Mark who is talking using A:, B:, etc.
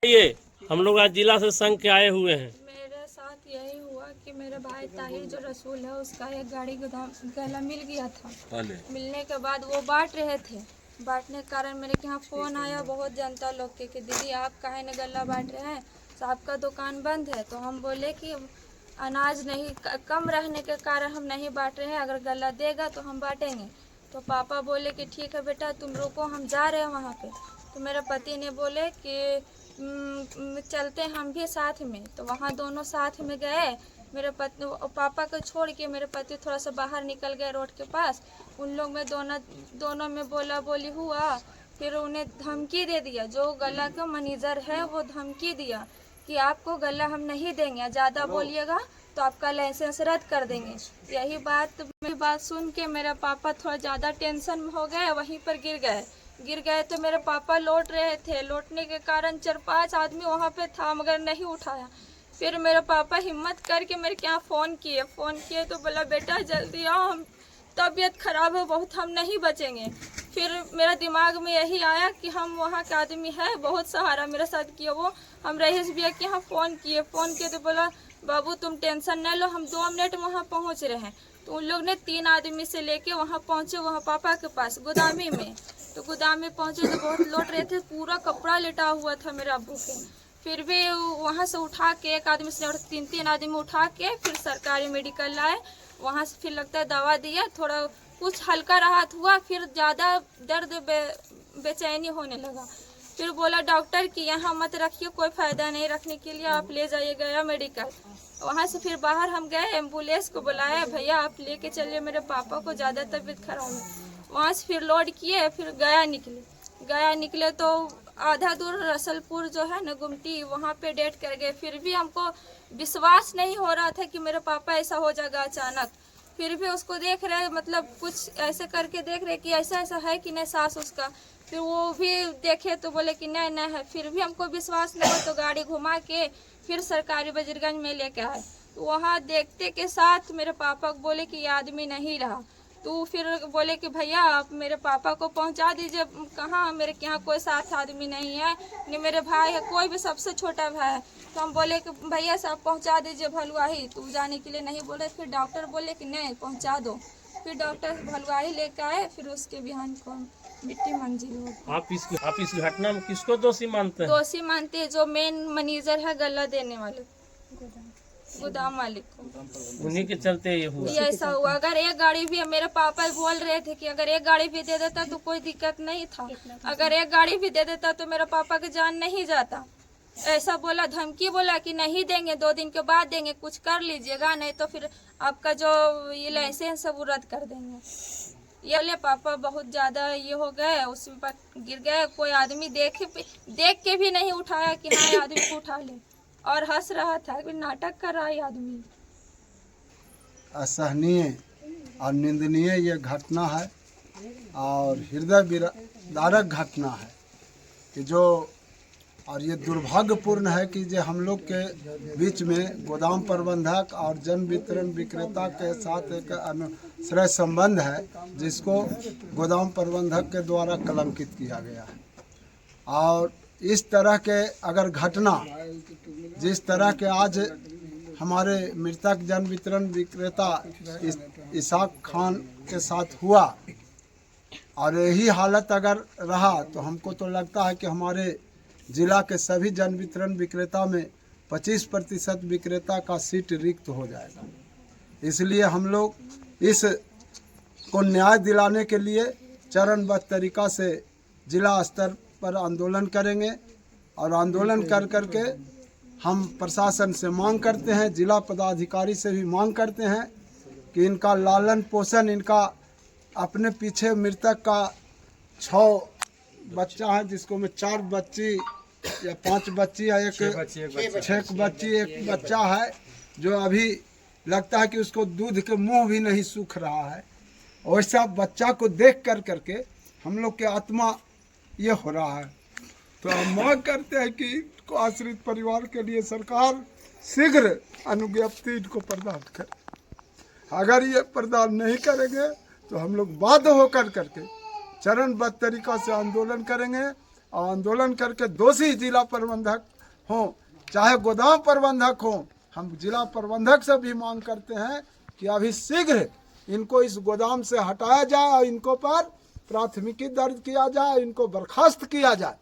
A: ये हम लोग आज जिला से संघ के आए हुए हैं।
B: मेरे साथ यही हुआ कि मेरे भाई ताहिर जो रसूल है उसका एक गाड़ी गोदाम गला मिल गया था। मिलने के बाद वो बांट रहे थे। बांटने के कारण मेरे के यहाँ फ़ोन आया बहुत जनता लोग के कि दीदी आप काहे न गला बांट रहे हैं, तो आपका दुकान बंद है। तो हम बोले कि अनाज नहीं कम रहने के कारण हम नहीं बांट रहे हैं, अगर गला देगा तो हम बांटेंगे। तो पापा बोले कि ठीक है बेटा तुम रुको, हम जा रहे हैं वहाँ पे। तो मेरे पति ने बोले कि चलते हम भी साथ में। तो वहाँ दोनों साथ में गए। मेरे पति पापा को छोड़ के मेरे पति थोड़ा सा बाहर निकल गए रोड के पास। उन लोग में दोनों में बोला बोली हुआ। फिर उन्हें धमकी दे दिया, जो गला का मैनेजर है वो धमकी दिया कि आपको गला हम नहीं देंगे, ज़्यादा बोलिएगा तो आपका लाइसेंस रद्द कर देंगे। यही मेरी बात सुन के मेरा पापा थोड़ा ज़्यादा टेंशन में हो गए, वहीं पर गिर गए। तो मेरे पापा लौट रहे थे, लौटने के कारण 4-5 आदमी वहाँ पे था मगर नहीं उठाया। फिर मेरे पापा हिम्मत करके मेरे के यहाँ फ़ोन किए तो बोला बेटा जल्दी आओ, हम तबीयत ख़राब है बहुत, हम नहीं बचेंगे। फिर मेरा दिमाग में यही आया कि हम वहाँ के आदमी है, बहुत सहारा मेरे साथ किया वो। हम रईस भैया के यहाँ फ़ोन किए तो बोला बाबू तुम टेंशन नहीं लो, हम 2 मिनट में वहाँ पहुँच रहे हैं। तो उन लोग ने 3 आदमी से लेके वहाँ पहुँचे, वहाँ पापा के पास गोदामी में। तो गोदाम में पहुँचे तो बहुत लौट रहे थे, पूरा कपड़ा लिटा हुआ था मेरे अब्बू के। फिर भी वहाँ से उठा के एक आदमी से 3 आदमी उठा के फिर सरकारी मेडिकल लाए। वहाँ से फिर लगता है दवा दिया, थोड़ा कुछ हल्का राहत हुआ, फिर ज़्यादा दर्द बेचैनी होने लगा। फिर बोला डॉक्टर कि यहाँ मत रखिए, कोई फ़ायदा नहीं रखने के लिए, आप ले जाइए गया मेडिकल। वहाँ से फिर बाहर हम गए, एम्बुलेंस को बुलाया, भैया आप लेके चलिए मेरे पापा को ज़्यादा तबीयत खराब है। वहाँ से फिर लोड किए, फिर गया निकले तो आधा दूर रसलपुर जो है न गुमटी, वहाँ पे डेट कर गए। फिर भी हमको विश्वास नहीं हो रहा था कि मेरे पापा ऐसा हो जाएगा अचानक। फिर भी उसको देख रहे, मतलब कुछ ऐसे करके देख रहे कि ऐसा है कि नहीं सास उसका। फिर वो भी देखे तो बोले कि नहीं है। फिर भी हमको विश्वास नहीं हो तो गाड़ी घुमा के फिर सरकारी बजरगंज में लेके आए। तो वहाँ देखते के साथ मेरे पापा को बोले कि ये आदमी नहीं रहा। तो फिर बोले कि भैया आप मेरे पापा को पहुंचा दीजिए। कहाँ, मेरे यहाँ कोई साथ आदमी नहीं है, नहीं मेरे भाई है, कोई भी सबसे छोटा भाई है। तो हम बोले कि भैया साहब पहुंचा दीजिए भलुआही। तो जाने के लिए नहीं बोले। फिर डॉक्टर बोले कि नहीं पहुंचा दो। फिर डॉक्टर भलुआही लेकर आए। फिर उसके बिहान को मिट्टी मंजिल हो।
A: आप इस घटना में किसको दोषी मानते हैं?
B: दोषी मानते हैं जो मेन मैनेजर है गला देने वाले, गोदाम मालिक को।
A: उन्हीं के चलते ये हुआ।
B: ऐसा हुआ। अगर एक गाड़ी भी, मेरे पापा बोल रहे थे कि अगर एक गाड़ी भी दे देता तो कोई दिक्कत नहीं था, अगर एक गाड़ी भी दे देता तो मेरा पापा की जान नहीं जाता। ऐसा बोला, धमकी बोला कि नहीं देंगे, 2 दिन के बाद देंगे, कुछ कर लीजिएगा नहीं तो फिर आपका जो ये लाइसेंस है वो रद्द कर देंगे। ये बोले पापा बहुत ज़्यादा ये हो गए, उसमें गिर गए। कोई आदमी देख के भी नहीं उठाया कि हाँ ये आदमी को उठा ले, और हंस रहा था कि नाटक कर रहा है आदमी।
C: असहनीय और निंदनीय ये घटना है और हृदय विदारक घटना है कि जो, और ये दुर्भाग्यपूर्ण है कि जो हम लोग के बीच में गोदाम प्रबंधक और जन वितरण विक्रेता के साथ एक अनुश्रय संबंध है, जिसको गोदाम प्रबंधक के द्वारा कलंकित किया गया है। और इस तरह के अगर घटना जिस तरह के आज हमारे मृतक जन वितरण विक्रेता इसाक खान के साथ हुआ, और यही हालत अगर रहा तो हमको तो लगता है कि हमारे ज़िला के सभी जन वितरण विक्रेता में 25% विक्रेता का सीट रिक्त हो जाएगा। इसलिए हम लोग इस को न्याय दिलाने के लिए चरणबद्ध तरीक़ा से ज़िला स्तर पर आंदोलन करेंगे। और आंदोलन कर करके हम प्रशासन से मांग करते हैं, जिला पदाधिकारी से भी मांग करते हैं कि इनका लालन पोषण, इनका अपने पीछे मृतक का 6 बच्चा है, जिसको में 4 बच्ची या 5 बच्ची या 6 बच्ची एक बच्चा है, जो अभी लगता है कि उसको दूध के मुंह भी नहीं सूख रहा है। वैसा बच्चा को देख कर करके हम लोग के आत्मा ये हो रहा है। तो हम मांग करते हैं कि इनको आश्रित परिवार के लिए सरकार शीघ्र अनुज्ञप्ति इनको प्रदान करे। अगर ये प्रदान नहीं करेंगे तो हम लोग बाध्य होकर करके चरणबद्ध तरीक़ा से आंदोलन करेंगे और आंदोलन करके दोषी जिला प्रबंधक हों चाहे गोदाम प्रबंधक हों, हम जिला प्रबंधक से भी मांग करते हैं कि अभी शीघ्र इनको इस गोदाम से हटाया जाए और इनको पर प्राथमिकी दर्ज किया जाए, इनको बर्खास्त किया जाए।